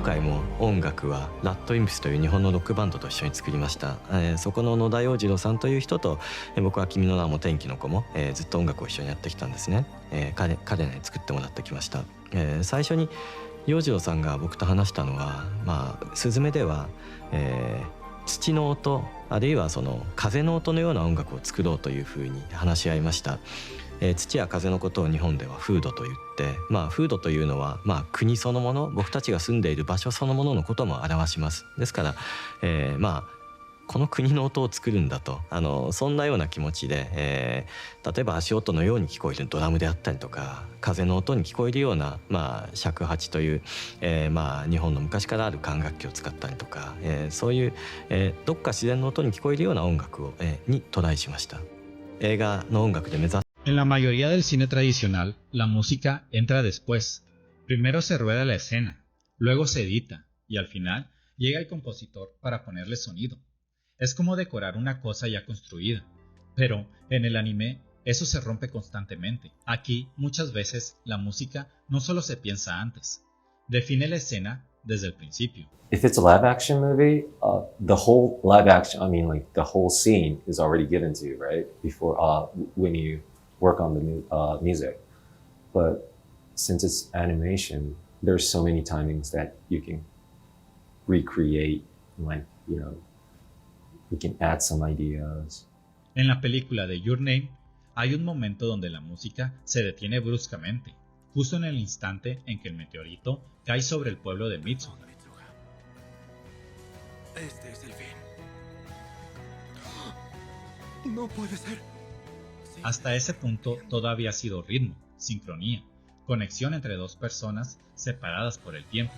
今回も音楽はラッドインプスという日本のロックバンドと一緒に作りました。そこの野田洋次郎さんという人と、僕は君の名も天気の子も、ずっと音楽を一緒にやってきたんですね。彼に作ってもらってきました。最初に洋次郎さんが僕と話したのは、スズメでは、土の音あるいはその風の音のような音楽を作ろうというふうに話し合いました。土や風のことを日本では風土と言って、風土というのは、国そのもの、僕たちが住んでいる場所そのもののことも表します。ですから、この国の音を作るんだと、そんなような気持ちで、例えば足音のように聞こえるドラムであったりとか、風の音に聞こえるような、尺八という、日本の昔からある管楽器を使ったりとか、そういう、どっか自然の音に聞こえるような音楽を、にトライしました。映画の音楽で目指す En la mayoría del cine tradicional, la música entra después. Primero se rueda la escena, luego se edita, y al final llega el compositor para ponerle sonido. Es como decorar una cosa ya construida. Pero en el anime, eso se rompe constantemente. Aquí, muchas veces, la música no solo se piensa antes, define la escena desde el principio. If it's a live action movie, the whole live action, the whole scene is already given to you, right? Before, when you work on the music. But since it's animation, there's so many timings that you can recreate, we can add some ideas. En la película de Your Name, hay un momento donde la música se detiene bruscamente, justo en el instante en que el meteorito cae sobre el pueblo de Mitsuha. Este es el fin. No puede ser. Hasta ese punto todo había sido ritmo, sincronía, conexión entre dos personas separadas por el tiempo.